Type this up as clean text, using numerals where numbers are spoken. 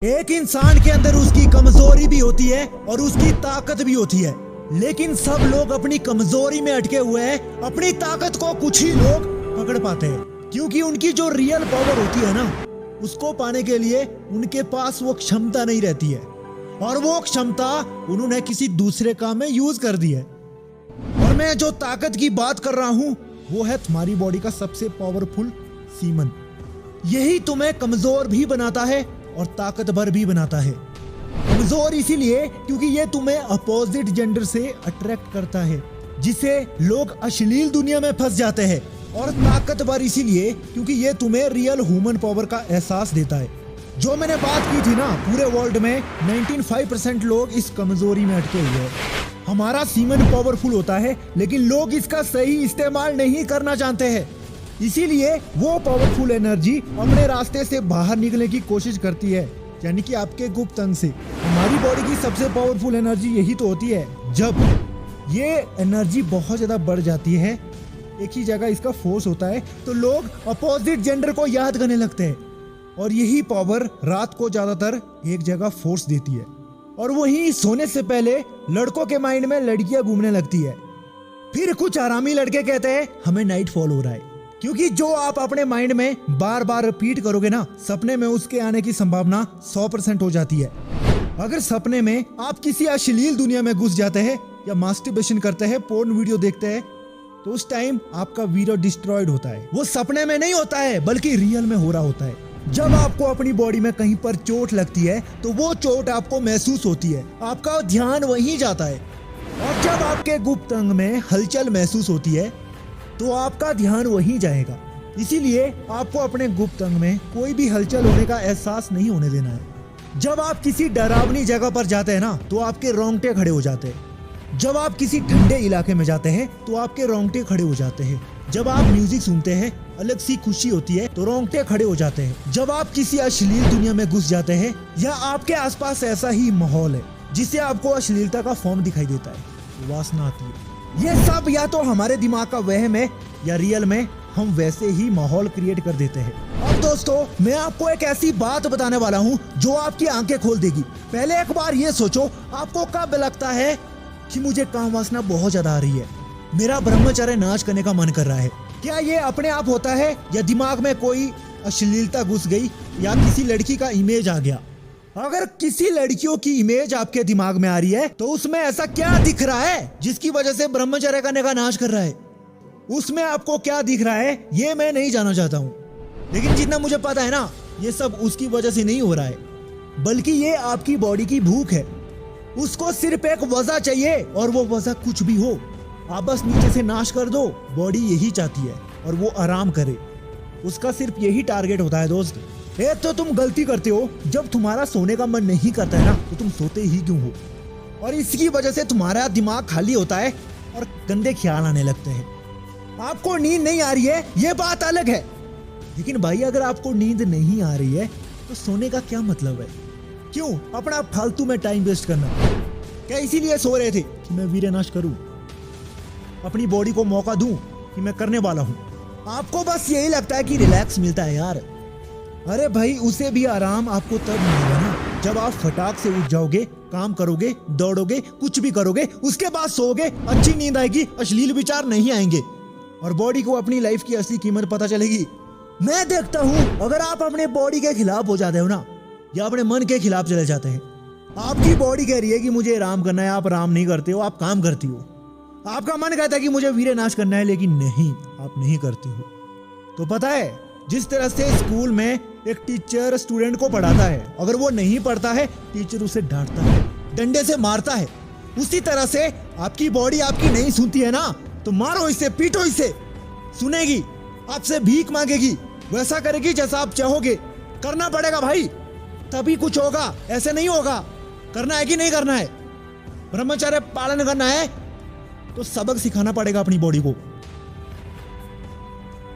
एक इंसान के अंदर उसकी कमजोरी भी होती है और उसकी ताकत भी होती है, लेकिन सब लोग अपनी कमजोरी में अटके हुए हैं। अपनी ताकत को कुछ ही लोग पकड़ पाते हैं, क्योंकि उनकी जो रियल पावर होती है ना, उसको पाने के लिए उनके पास वो क्षमता नहीं रहती है, और वो क्षमता उन्होंने किसी दूसरे काम में यूज कर दी है। और मैं जो ताकत की बात कर रहा हूँ वो है तुम्हारी बॉडी का सबसे पावरफुल सीमन। यही तुम्हें कमजोर भी बनाता है और ताकतवर भी बनाता है। कमजोर इसीलिए क्योंकि ये तुम्हें अपोजिट जेंडर से अट्रैक्ट करता है, जिसे लोग अश्लील दुनिया में फंस जाते हैं। और ताकतवर इसीलिए क्योंकि ये तुम्हें रियल ह्यूमन पावर का एहसास देता है। जो मैंने बात की थी ना, पूरे वर्ल्ड में 95% लोग इस कमजोरी में अटके हुए हैं। हमारा सीमन पावरफुल होता है, लेकिन लोग इसका सही इस्तेमाल नहीं करना जानते हैं। इसीलिए वो पावरफुल एनर्जी अपने रास्ते से बाहर निकलने की कोशिश करती है, यानी कि आपके गुप्त अंग से। हमारी बॉडी की सबसे पावरफुल एनर्जी यही तो होती है। जब ये एनर्जी बहुत ज्यादा बढ़ जाती है, एक ही जगह इसका फोर्स होता है, तो लोग अपोजिट जेंडर को याद करने लगते हैं। और यही पावर रात को ज्यादातर एक जगह फोर्स देती है, और वहीं सोने से पहले लड़कों के माइंड में लड़कियां घूमने लगती है। फिर कुछ आरामी लड़के कहते हैं हमें नाइट फॉल हो रहा है, क्योंकि जो आप अपने माइंड में बार बार रिपीट करोगे ना, सपने में उसके आने की संभावना 100% हो जाती है। अगर सपने में आप किसी अश्लील दुनिया में घुस जाते हैं या मास्टरबेशन करते हैं, पोर्न वीडियो देखते हैं, तो उस टाइम आपका वीडियो डिस्ट्रॉयड होता है। वो सपने में नहीं होता है, बल्कि रियल में हो रहा होता है। जब आपको अपनी बॉडी में कहीं पर चोट लगती है, तो वो चोट आपको महसूस होती है, आपका ध्यान वहीं जाता है। और जब आपके गुप्त अंग में हलचल महसूस होती है, तो आपका ध्यान वहीं जाएगा। इसीलिए आपको अपने गुप्त अंग में कोई भी हलचल होने का एहसास नहीं होने देना है। जब आप किसी डरावनी जगह पर जाते हैं ना, तो आपके रोंगटे खड़े हो जाते हैं। जब आप किसी ठंडे इलाके में जाते हैं, तो आपके रोंगटे खड़े हो जाते हैं। जब आप म्यूजिक सुनते हैं, अलग सी खुशी होती है, तो रोंगटे खड़े हो जाते हैं। जब आप किसी अश्लील दुनिया में घुस जाते हैं, या आपके आसपास ऐसा ही माहौल है जिससे आपको अश्लीलता का फॉर्म दिखाई देता है, तो वासना आती है। ये सब या तो हमारे दिमाग का वहम है, या रियल में हम वैसे ही माहौल क्रिएट कर देते हैं। अब दोस्तों, मैं आपको एक ऐसी बात बताने वाला हूँ जो आपकी आंखें खोल देगी। पहले एक बार ये सोचो, आपको कब लगता है कि मुझे काम वासना बहुत ज्यादा आ रही है, मेरा ब्रह्मचर्य नाश करने का मन कर रहा है? क्या ये अपने आप होता है, या दिमाग में कोई अश्लीलता घुस गई, या किसी लड़की का इमेज आ गया? अगर किसी लड़कियों की इमेज आपके दिमाग में आ रही है, तो उसमें ऐसा क्या दिख रहा है जिसकी वजह से ब्रह्मचर्य करने का नाश कर रहा है? उसमें आपको क्या दिख रहा है ये मैं नहीं जानना चाहता हूँ, लेकिन जितना मुझे पता है ना, ये सब उसकी वजह से नहीं हो रहा है, बल्कि ये आपकी बॉडी की भूख है। उसको सिर्फ एक वजह चाहिए, और वो वजह कुछ भी हो, आप बस नीचे से नाश कर दो। बॉडी यही चाहती है, और वो आराम करे। उसका सिर्फ यही टारगेट होता है दोस्त। एक तो तुम गलती करते हो, जब तुम्हारा सोने का मन नहीं करता है ना, तो तुम सोते ही क्यों हो? और इसकी वजह से तुम्हारा दिमाग खाली होता है और गंदे ख्याल आने लगते हैं। आपको नींद नहीं आ रही है, ये बात अलग है, लेकिन भाई अगर आपको नींद नहीं आ रही है, तो सोने का क्या मतलब है? क्यों अपना फालतू में टाइम वेस्ट करना? क्या इसीलिए सो रहे थे कि मैं वीरनाश करूं, अपनी बॉडी को मौका दूं कि मैं करने वाला हूं? आपको बस यही लगता है कि रिलैक्स मिलता है यार। अरे भाई, उसे भी आराम आपको तब मिलेगा ना, जब आप फटाक से उठ जाओगे, काम करोगे, दौड़ोगे, कुछ भी करोगे, उसके बाद सोओगे, अच्छी नींद आएगी, अश्लील विचार नहीं आएंगे, और बॉडी को अपनी लाइफ की असली कीमत पता चलेगी। मैं देखता हूँ, अगर आप अपने बॉडी के खिलाफ हो जाते हो ना, या अपने मन के खिलाफ चले जाते हैं, आपकी बॉडी कह रही है कि मुझे आराम करना है, आप आराम नहीं करते हो, आप काम करती हो। आपका मन कहता है कि मुझे वीरनाश करना है, लेकिन नहीं, आप नहीं करते हो। तो पता है, जिस तरह से स्कूल में एक टीचर स्टूडेंट को पढ़ाता है, अगर वो नहीं पढ़ता है, टीचर उसे डांटता है, डंडे से मारता है, उसी तरह से आपकी बॉडी आपकी नहीं सुनती है ना, तो मारो इसे, पीटो इसे, सुनेगी, आपसे भीख मांगेगी, वैसा करेगी जैसा आप चाहोगे। करना पड़ेगा भाई, तभी कुछ होगा, ऐसे नहीं होगा। करना है कि नहीं करना है? ब्रह्मचर्य पालन करना है, तो सबक सिखाना पड़ेगा अपनी बॉडी को।